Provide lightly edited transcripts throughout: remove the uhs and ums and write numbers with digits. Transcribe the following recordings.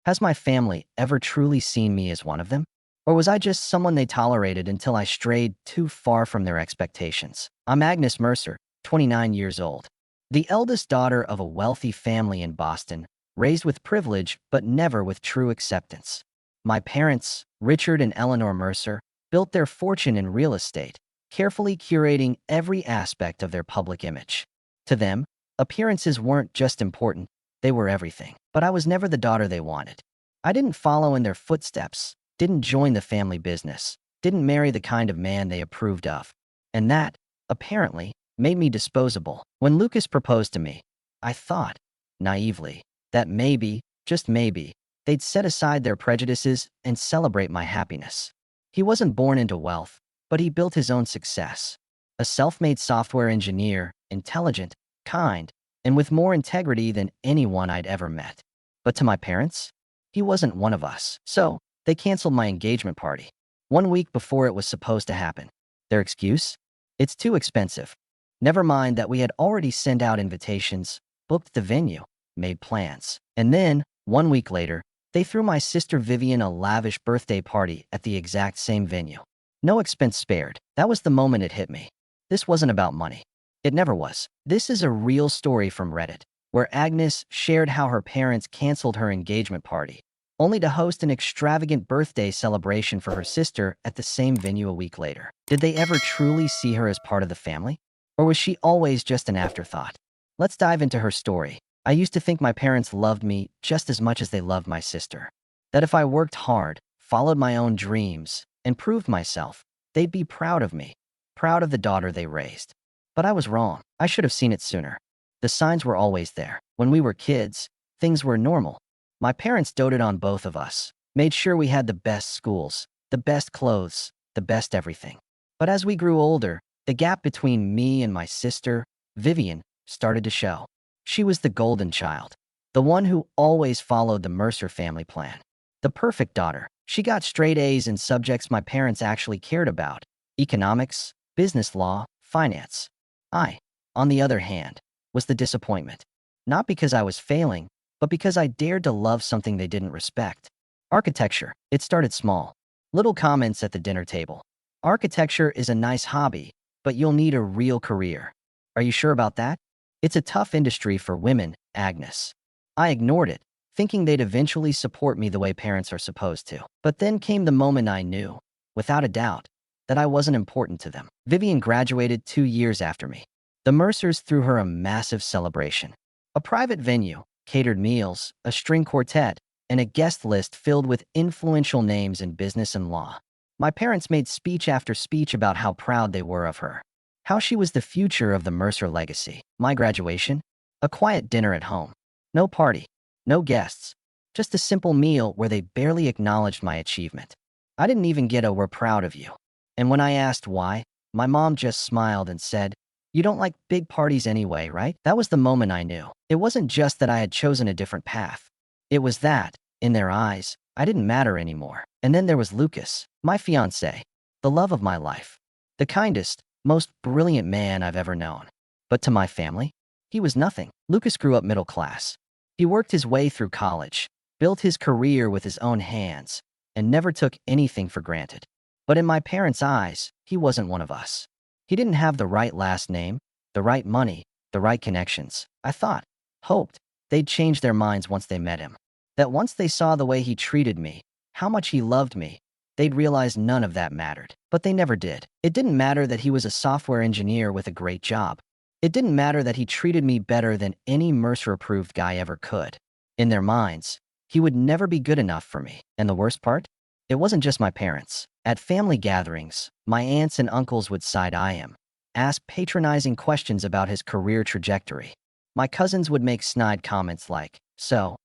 Has my family ever truly seen me as one of them? Or was I just someone they tolerated until I strayed too far from their expectations? I'm Agnes Mercer, 29 years old, the eldest daughter of a wealthy family in Boston, raised with privilege but never with true acceptance. My parents, Richard and Eleanor Mercer, built their fortune in real estate, carefully curating every aspect of their public image. To them, appearances weren't just important, they were everything. But I was never the daughter they wanted. I didn't follow in their footsteps, didn't join the family business, didn't marry the kind of man they approved of. And that, apparently, made me disposable. When Lucas proposed to me, I thought, naively, that maybe, just maybe, they'd set aside their prejudices and celebrate my happiness. He wasn't born into wealth, but he built his own success. A self-made software engineer, intelligent, kind, and with more integrity than anyone I'd ever met. But to my parents, he wasn't one of us. So, they canceled my engagement party 1 week before it was supposed to happen. Their excuse? It's too expensive. Never mind that we had already sent out invitations, booked the venue, made plans. And then, 1 week later, they threw my sister Vivian a lavish birthday party at the exact same venue. No expense spared. That was the moment it hit me. This wasn't about money. It never was. This is a real story from Reddit, where Agnes shared how her parents canceled her engagement party, only to host an extravagant birthday celebration for her sister at the same venue a week later. Did they ever truly see her as part of the family? Or was she always just an afterthought? Let's dive into her story. I used to think my parents loved me just as much as they loved my sister. That if I worked hard, followed my own dreams, and proved myself, they'd be proud of me, proud of the daughter they raised. But I was wrong. I should have seen it sooner. The signs were always there. When we were kids, things were normal. My parents doted on both of us, made sure we had the best schools, the best clothes, the best everything. But as we grew older, the gap between me and my sister, Vivian, started to show. She was the golden child, the one who always followed the Mercer family plan. The perfect daughter. She got straight A's in subjects my parents actually cared about: economics, business law, finance. I, on the other hand, was the disappointment. Not because I was failing, but because I dared to love something they didn't respect. Architecture. It started small. Little comments at the dinner table. Architecture is a nice hobby, but you'll need a real career. Are you sure about that? It's a tough industry for women, Agnes. I ignored it, thinking they'd eventually support me the way parents are supposed to. But then came the moment I knew, without a doubt, that I wasn't important to them. Vivian graduated 2 years after me. The Mercers threw her a massive celebration. A private venue, catered meals, a string quartet, and a guest list filled with influential names in business and law. My parents made speech after speech about how proud they were of her, how she was the future of the Mercer legacy. My graduation? A quiet dinner at home. No party, no guests, just a simple meal where they barely acknowledged my achievement. I didn't even get a "we're proud of you." And when I asked why, my mom just smiled and said, "You don't like big parties anyway, right?" That was the moment I knew. It wasn't just that I had chosen a different path. It was that, in their eyes, I didn't matter anymore. And then there was Lucas, my fiancé, the love of my life, the kindest, most brilliant man I've ever known. But to my family, he was nothing. Lucas grew up middle class. He worked his way through college, built his career with his own hands, and never took anything for granted. But in my parents' eyes, he wasn't one of us. He didn't have the right last name, the right money, the right connections. I thought, hoped, they'd change their minds once they met him. That once they saw the way he treated me, how much he loved me, they'd realize none of that mattered. But they never did. It didn't matter that he was a software engineer with a great job. It didn't matter that he treated me better than any Mercer-approved guy ever could. In their minds, he would never be good enough for me. And the worst part? It wasn't just my parents. At family gatherings, my aunts and uncles would side-eye him, ask patronizing questions about his career trajectory. My cousins would make snide comments like, "So,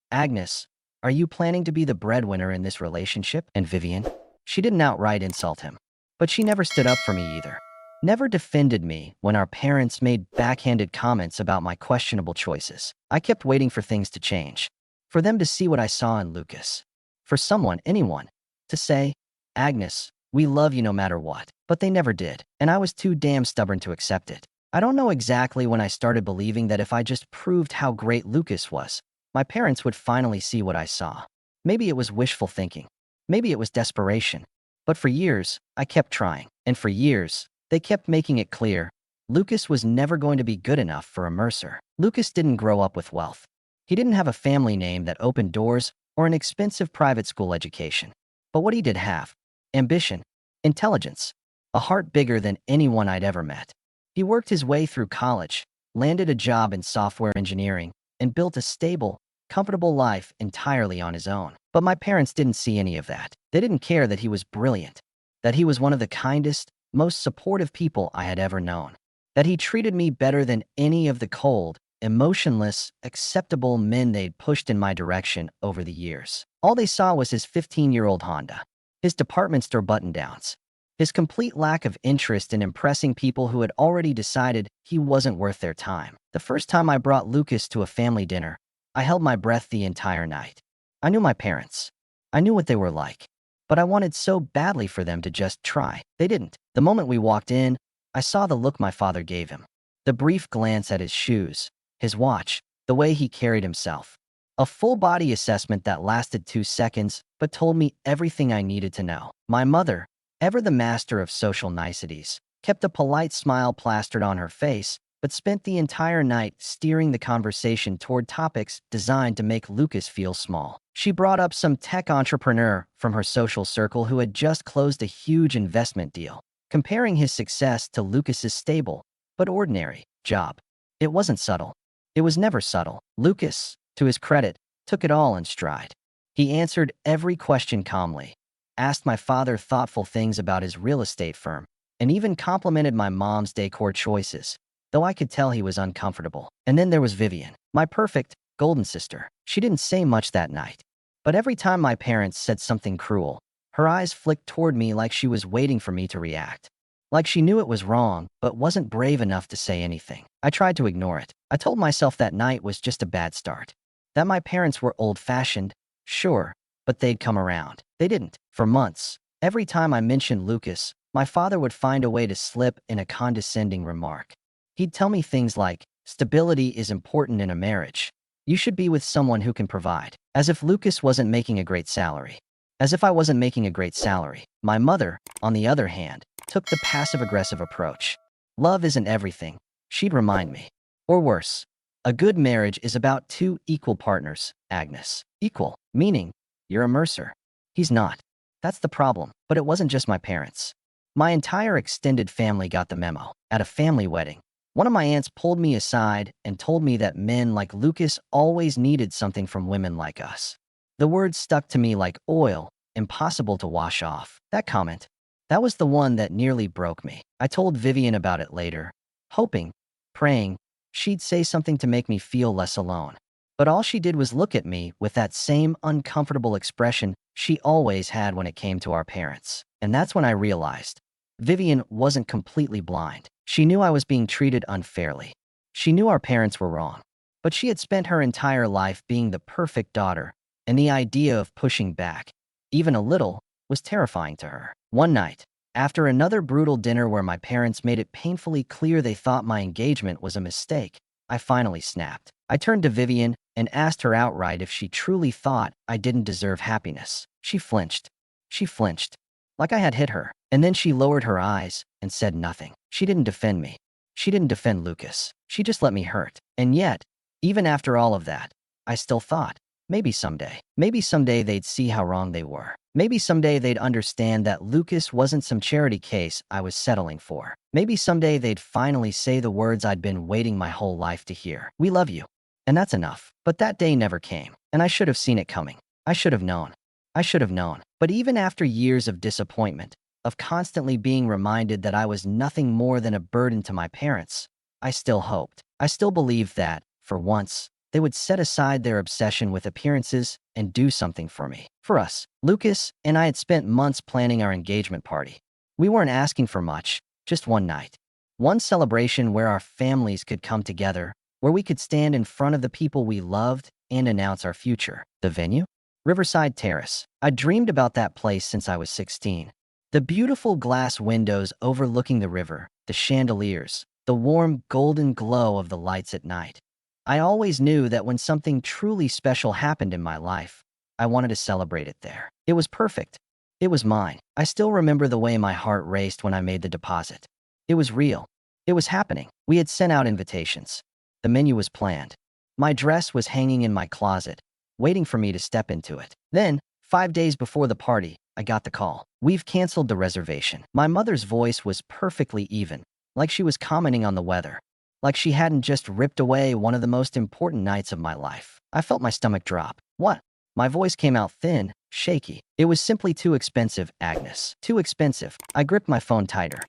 Agnes, are you planning to be the breadwinner in this relationship?" And Vivian? She didn't outright insult him, but she never stood up for me either. Never defended me when our parents made backhanded comments about my questionable choices. I kept waiting for things to change, for them to see what I saw in Lucas, for someone, anyone, to say, "Agnes, we love you no matter what." But they never did, and I was too damn stubborn to accept it. I don't know exactly when I started believing that if I just proved how great Lucas was, my parents would finally see what I saw. Maybe it was wishful thinking. Maybe it was desperation. But for years, I kept trying. And for years, they kept making it clear Lucas was never going to be good enough for a Mercer. Lucas didn't grow up with wealth. He didn't have a family name that opened doors or an expensive private school education. But what he did have: ambition, intelligence, a heart bigger than anyone I'd ever met. He worked his way through college, landed a job in software engineering, and built a stable, comfortable life entirely on his own. But my parents didn't see any of that. They didn't care that he was brilliant, that he was one of the kindest, most supportive people I had ever known, that he treated me better than any of the cold, emotionless, acceptable men they'd pushed in my direction over the years. All they saw was his 15-year-old Honda, his department store button-downs, his complete lack of interest in impressing people who had already decided he wasn't worth their time. The first time I brought Lucas to a family dinner, I held my breath the entire night. I knew my parents. I knew what they were like. But I wanted so badly for them to just try. They didn't. The moment we walked in, I saw the look my father gave him. The brief glance at his shoes, his watch, the way he carried himself. A full-body assessment that lasted 2 seconds, but told me everything I needed to know. My mother, ever the master of social niceties, kept a polite smile plastered on her face, but spent the entire night steering the conversation toward topics designed to make Lucas feel small. She brought up some tech entrepreneur from her social circle who had just closed a huge investment deal, comparing his success to Lucas's stable, but ordinary, job. It wasn't subtle. It was never subtle. Lucas, to his credit, took it all in stride. He answered every question calmly, asked my father thoughtful things about his real estate firm, and even complimented my mom's decor choices, though I could tell he was uncomfortable. And then there was Vivian, my perfect, golden sister. She didn't say much that night, but every time my parents said something cruel, her eyes flicked toward me like she was waiting for me to react. Like she knew it was wrong, but wasn't brave enough to say anything. I tried to ignore it. I told myself that night was just a bad start. That my parents were old-fashioned, sure, but they'd come around. They didn't. For months, every time I mentioned Lucas, my father would find a way to slip in a condescending remark. He'd tell me things like, stability is important in a marriage. You should be with someone who can provide. As if Lucas wasn't making a great salary. As if I wasn't making a great salary. My mother, on the other hand, took the passive-aggressive approach. Love isn't everything, she'd remind me. Or worse, a good marriage is about 2 equal partners, Agnes. Equal, meaning, you're a Mercer. He's not. That's the problem. But it wasn't just my parents. My entire extended family got the memo. At a family wedding, one of my aunts pulled me aside and told me that men like Lucas always needed something from women like us. The words stuck to me like oil, impossible to wash off. That comment, that was the one that nearly broke me. I told Vivian about it later, hoping, praying, she'd say something to make me feel less alone. But all she did was look at me with that same uncomfortable expression she always had when it came to our parents. And that's when I realized Vivian wasn't completely blind. She knew I was being treated unfairly. She knew our parents were wrong. But she had spent her entire life being the perfect daughter, and the idea of pushing back, even a little, was terrifying to her. One night, after another brutal dinner where my parents made it painfully clear they thought my engagement was a mistake, I finally snapped. I turned to Vivian and asked her outright if she truly thought I didn't deserve happiness. She flinched. She flinched, like I had hit her. And then she lowered her eyes and said nothing. She didn't defend me. She didn't defend Lucas. She just let me hurt. And yet, even after all of that, I still thought, maybe someday they'd see how wrong they were. Maybe someday they'd understand that Lucas wasn't some charity case I was settling for. Maybe someday they'd finally say the words I'd been waiting my whole life to hear. We love you. And that's enough. But that day never came. And I should have seen it coming. I should have known. I should have known. But even after years of disappointment, of constantly being reminded that I was nothing more than a burden to my parents, I still hoped. I still believed that, for once, they would set aside their obsession with appearances and do something for me. For us, Lucas and I had spent months planning our engagement party. We weren't asking for much, just one night. One celebration where our families could come together, where we could stand in front of the people we loved and announce our future. The venue? Riverside Terrace. I'd dreamed about that place since I was 16. The beautiful glass windows overlooking the river, the chandeliers, the warm golden glow of the lights at night. I always knew that when something truly special happened in my life, I wanted to celebrate it there. It was perfect. It was mine. I still remember the way my heart raced when I made the deposit. It was real. It was happening. We had sent out invitations. The menu was planned. My dress was hanging in my closet, waiting for me to step into it. Then, 5 days before the party, I got the call. We've canceled the reservation. My mother's voice was perfectly even, like she was commenting on the weather, like she hadn't just ripped away one of the most important nights of my life. I felt my stomach drop. What? My voice came out thin, shaky. It was simply too expensive, Agnes. Too expensive. I gripped my phone tighter.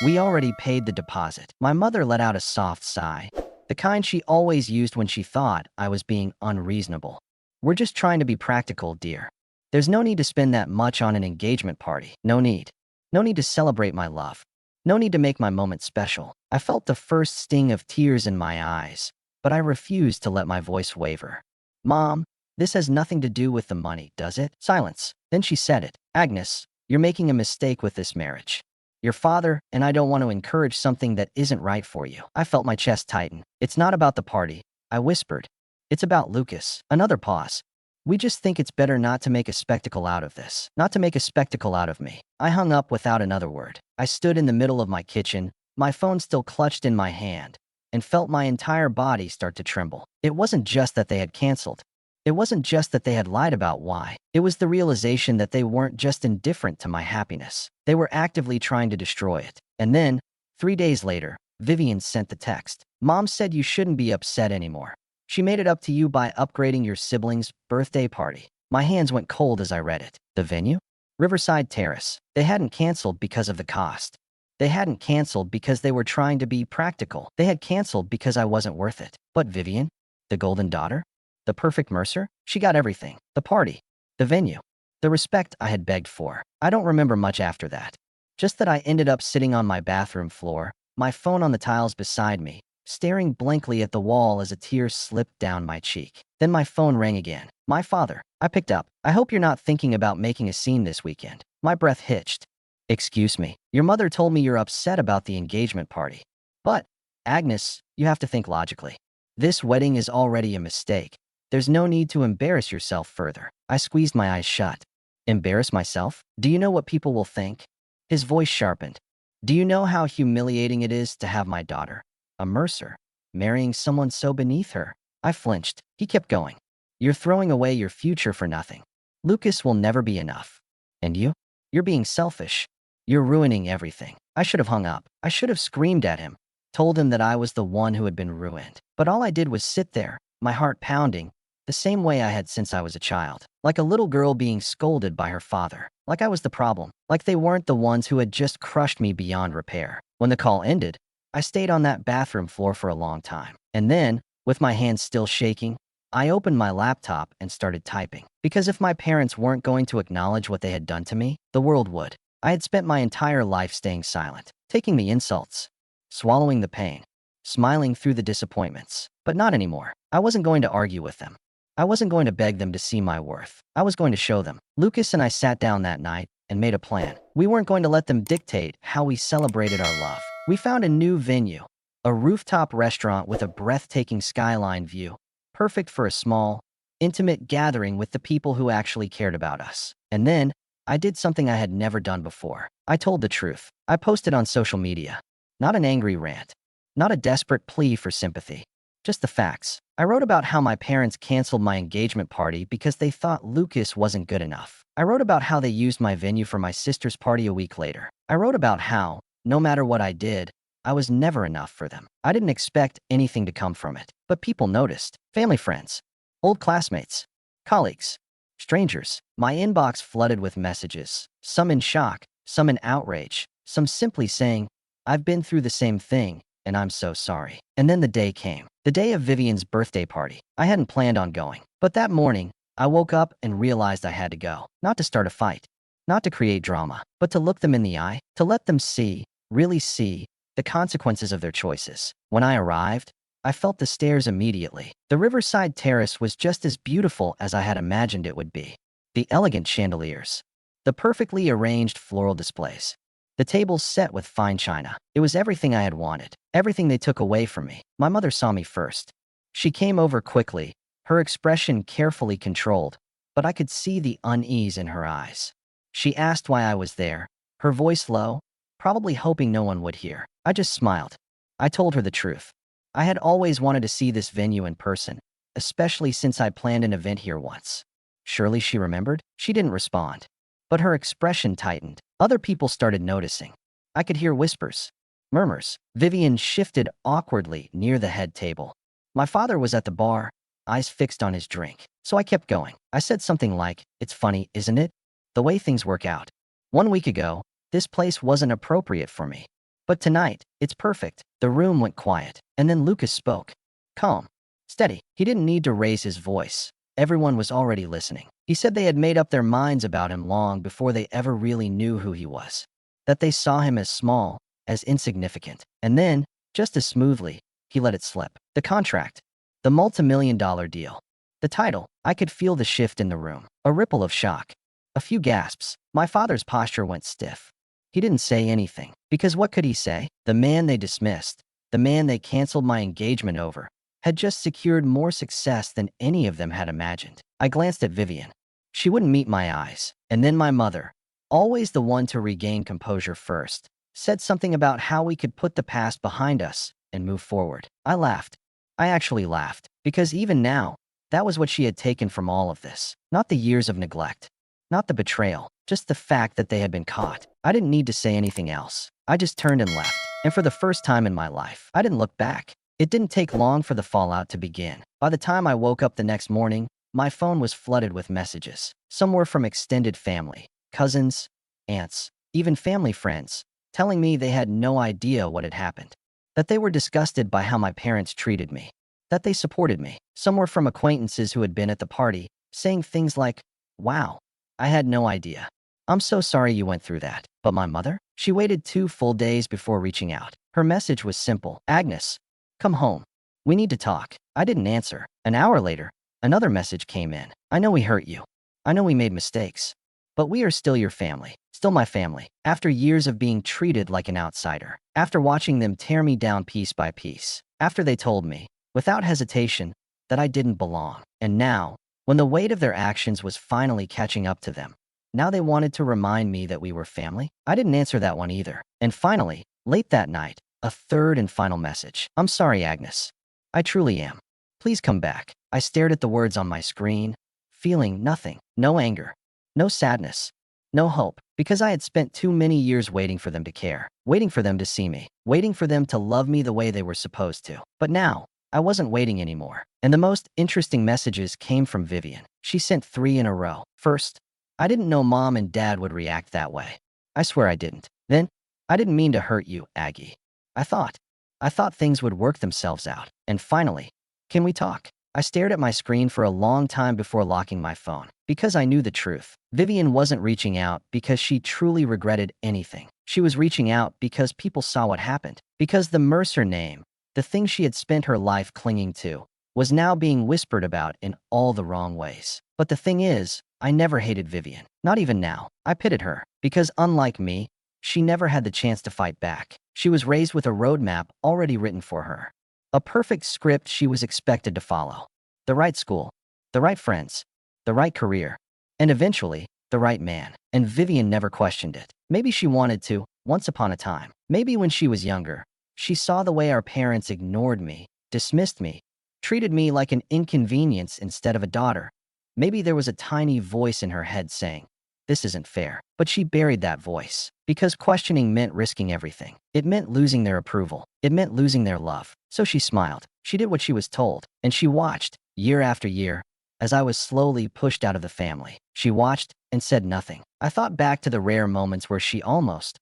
We already paid the deposit. My mother let out a soft sigh, the kind she always used when she thought I was being unreasonable. We're just trying to be practical, dear. There's no need to spend that much on an engagement party. No need. No need to celebrate my love. No need to make my moment special. I felt the first sting of tears in my eyes, but I refused to let my voice waver. Mom, this has nothing to do with the money, does it? Silence. Then she said it. Agnes, you're making a mistake with this marriage. Your father and I don't want to encourage something that isn't right for you. I felt my chest tighten. It's not about the party, I whispered. It's about Lucas. Another pause. We just think it's better not to make a spectacle out of this. Not to make a spectacle out of me. I hung up without another word. I stood in the middle of my kitchen, my phone still clutched in my hand, and felt my entire body start to tremble. It wasn't just that they had canceled. It wasn't just that they had lied about why. It was the realization that they weren't just indifferent to my happiness. They were actively trying to destroy it. And then, 3 days later, Vivian sent the text. Mom said you shouldn't be upset anymore. She made it up to you by upgrading your sibling's birthday party. My hands went cold as I read it. The venue? Riverside Terrace. They hadn't canceled because of the cost. They hadn't canceled because they were trying to be practical. They had canceled because I wasn't worth it. But Vivian? The golden daughter? The perfect Mercer? She got everything. The party. The venue. The respect I had begged for. I don't remember much after that. Just that I ended up sitting on my bathroom floor, my phone on the tiles beside me, staring blankly at the wall as a tear slipped down my cheek. Then my phone rang again. My father. I picked up. I hope you're not thinking about making a scene this weekend. My breath hitched. Excuse me. Your mother told me you're upset about the engagement party. But, Agnes, you have to think logically. This wedding is already a mistake. There's no need to embarrass yourself further. I squeezed my eyes shut. Embarrass myself? Do you know what people will think? His voice sharpened. Do you know how humiliating it is to have my daughter, a Mercer, marrying someone so beneath her? I flinched. He kept going. You're throwing away your future for nothing. Lucas will never be enough. And you? You're being selfish. You're ruining everything. I should have hung up. I should have screamed at him, told him that I was the one who had been ruined. But all I did was sit there, my heart pounding, the same way I had since I was a child. Like a little girl being scolded by her father. Like I was the problem. Like they weren't the ones who had just crushed me beyond repair. When the call ended, I stayed on that bathroom floor for a long time. And then, with my hands still shaking, I opened my laptop and started typing. Because if my parents weren't going to acknowledge what they had done to me, the world would. I had spent my entire life staying silent, taking the insults, swallowing the pain, smiling through the disappointments. But not anymore. I wasn't going to argue with them. I wasn't going to beg them to see my worth. I was going to show them. Lucas and I sat down that night and made a plan. We weren't going to let them dictate how we celebrated our love. We found a new venue, a rooftop restaurant with a breathtaking skyline view, perfect for a small, intimate gathering with the people who actually cared about us. And then, I did something I had never done before. I told the truth. I posted on social media. Not an angry rant. Not a desperate plea for sympathy. Just the facts. I wrote about how my parents canceled my engagement party because they thought Lucas wasn't good enough. I wrote about how they used my venue for my sister's party a week later. I wrote about how, no matter what I did, I was never enough for them. I didn't expect anything to come from it. But people noticed. Family friends. Old classmates. Colleagues. Strangers. My inbox flooded with messages. Some in shock. Some in outrage. Some simply saying, I've been through the same thing, and I'm so sorry. And then the day came. The day of Vivian's birthday party. I hadn't planned on going. But that morning, I woke up and realized I had to go. Not to start a fight. Not to create drama. But to look them in the eye. To let them see, really see, the consequences of their choices. When I arrived, I felt the stares immediately. The Riverside Terrace was just as beautiful as I had imagined it would be. The elegant chandeliers. The perfectly arranged floral displays. The tables set with fine china. It was everything I had wanted. Everything they took away from me. My mother saw me first. She came over quickly, her expression carefully controlled, but I could see the unease in her eyes. She asked why I was there, her voice low, probably hoping no one would hear. I just smiled. I told her the truth. I had always wanted to see this venue in person, especially since I planned an event here once. Surely she remembered? She didn't respond. But her expression tightened. Other people started noticing. I could hear whispers, murmurs. Vivian shifted awkwardly near the head table. My father was at the bar, eyes fixed on his drink. So I kept going. I said something like, "It's funny, isn't it? The way things work out. 1 week ago, this place wasn't appropriate for me. But tonight, it's perfect." The room went quiet, and then Lucas spoke. Calm, steady. He didn't need to raise his voice. Everyone was already listening. He said they had made up their minds about him long before they ever really knew who he was. That they saw him as small, as insignificant. And then, just as smoothly, he let it slip. The contract. The multi-million-dollar deal. The title. I could feel the shift in the room. A ripple of shock. A few gasps. My father's posture went stiff. He didn't say anything. Because what could he say? The man they dismissed, the man they canceled my engagement over, had just secured more success than any of them had imagined. I glanced at Vivian. She wouldn't meet my eyes. And then my mother, always the one to regain composure first, said something about how we could put the past behind us and move forward. I laughed. I actually laughed. Because even now, that was what she had taken from all of this. Not the years of neglect. Not the betrayal. Just the fact that they had been caught. I didn't need to say anything else. I just turned and left. And for the first time in my life, I didn't look back. It didn't take long for the fallout to begin. By the time I woke up the next morning, my phone was flooded with messages. Some were from extended family, cousins, aunts, even family friends, telling me they had no idea what had happened. That they were disgusted by how my parents treated me. That they supported me. Some were from acquaintances who had been at the party, saying things like, "Wow, I had no idea. I'm so sorry you went through that." But my mother? She waited 2 full days before reaching out. Her message was simple. "Agnes, come home. We need to talk." I didn't answer. An hour later, another message came in. "I know we hurt you. I know we made mistakes. But we are still your family. Still my family." After years of being treated like an outsider. After watching them tear me down piece by piece. After they told me, without hesitation, that I didn't belong. And now, when the weight of their actions was finally catching up to them, now they wanted to remind me that we were family? I didn't answer that one either. And finally, late that night, a third and final message. "I'm sorry, Agnes. I truly am. Please come back." I stared at the words on my screen, feeling nothing. No anger. No sadness. No hope. Because I had spent too many years waiting for them to care. Waiting for them to see me. Waiting for them to love me the way they were supposed to. But now, I wasn't waiting anymore. And the most interesting messages came from Vivian. She sent 3 in a row. First, "I didn't know Mom and Dad would react that way. I swear I didn't." Then, "I didn't mean to hurt you, Aggie. I thought things would work themselves out." And finally, "Can we talk?" I stared at my screen for a long time before locking my phone. Because I knew the truth. Vivian wasn't reaching out because she truly regretted anything. She was reaching out because people saw what happened. Because the Mercer name, the thing she had spent her life clinging to, was now being whispered about in all the wrong ways. But the thing is, I never hated Vivian. Not even now. I pitied her. Because unlike me, she never had the chance to fight back. She was raised with a roadmap already written for her. A perfect script she was expected to follow. The right school, the right friends, the right career, and eventually, the right man. And Vivian never questioned it. Maybe she wanted to, once upon a time. Maybe when she was younger, she saw the way our parents ignored me, dismissed me, treated me like an inconvenience instead of a daughter. Maybe there was a tiny voice in her head saying, "This isn't fair." But she buried that voice. Because questioning meant risking everything. It meant losing their approval. It meant losing their love. So she smiled. She did what she was told. And she watched, year after year, as I was slowly pushed out of the family. She watched and said nothing. I thought back to the rare moments where she almost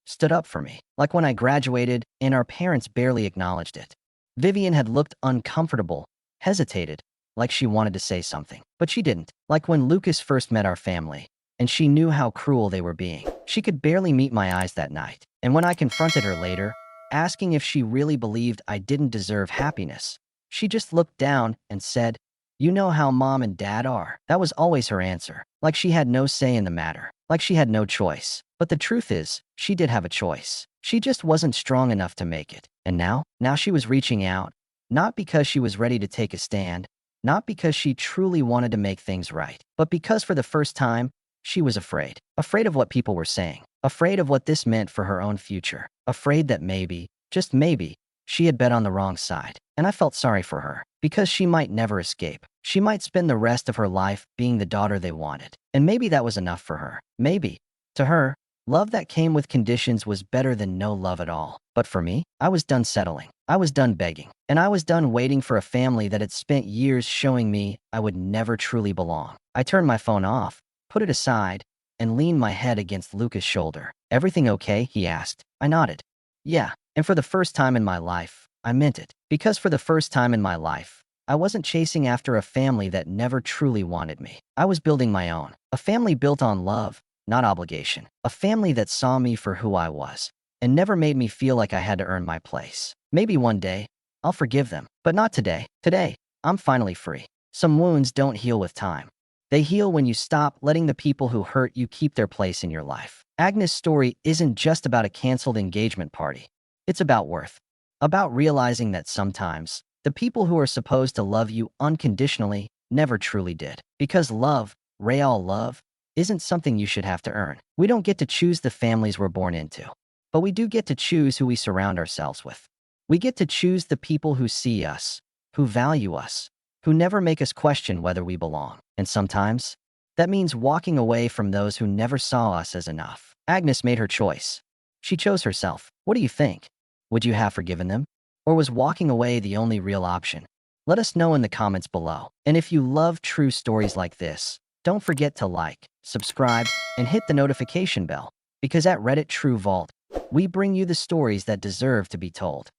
stood up for me. Like when I graduated and our parents barely acknowledged it. Vivian had looked uncomfortable, hesitated, like she wanted to say something. But she didn't. Like when Lucas first met our family, and she knew how cruel they were being. She could barely meet my eyes that night. And when I confronted her later, asking if she really believed I didn't deserve happiness, she just looked down and said, "You know how Mom and Dad are." That was always her answer. Like she had no say in the matter. Like she had no choice. But the truth is, she did have a choice. She just wasn't strong enough to make it. And now she was reaching out, not because she was ready to take a stand, not because she truly wanted to make things right, but because for the first time, she was afraid. Afraid of what people were saying. Afraid of what this meant for her own future. Afraid that maybe, just maybe, she had bet on the wrong side. And I felt sorry for her, because she might never escape. She might spend the rest of her life being the daughter they wanted. And maybe that was enough for her. Maybe. To her, love that came with conditions was better than no love at all. But for me, I was done settling. I was done begging. And I was done waiting for a family that had spent years showing me I would never truly belong. I turned my phone off, put it aside, and leaned my head against Luca's shoulder. "Everything okay?" he asked. I nodded. "Yeah." And for the first time in my life, I meant it. Because for the first time in my life, I wasn't chasing after a family that never truly wanted me. I was building my own. A family built on love, not obligation. A family that saw me for who I was and never made me feel like I had to earn my place. Maybe one day, I'll forgive them, but not today. Today, I'm finally free. Some wounds don't heal with time. They heal when you stop letting the people who hurt you keep their place in your life. Agnes' story isn't just about a canceled engagement party. It's about worth. About realizing that sometimes, the people who are supposed to love you unconditionally never truly did. Because love, real love, isn't something you should have to earn. We don't get to choose the families we're born into, but we do get to choose who we surround ourselves with. We get to choose the people who see us, who value us, who never make us question whether we belong. And sometimes, that means walking away from those who never saw us as enough. Agnes made her choice. She chose herself. What do you think? Would you have forgiven them? Or was walking away the only real option? Let us know in the comments below. And if you love true stories like this, don't forget to like, subscribe, and hit the notification bell. Because at Reddit True Vault, we bring you the stories that deserve to be told.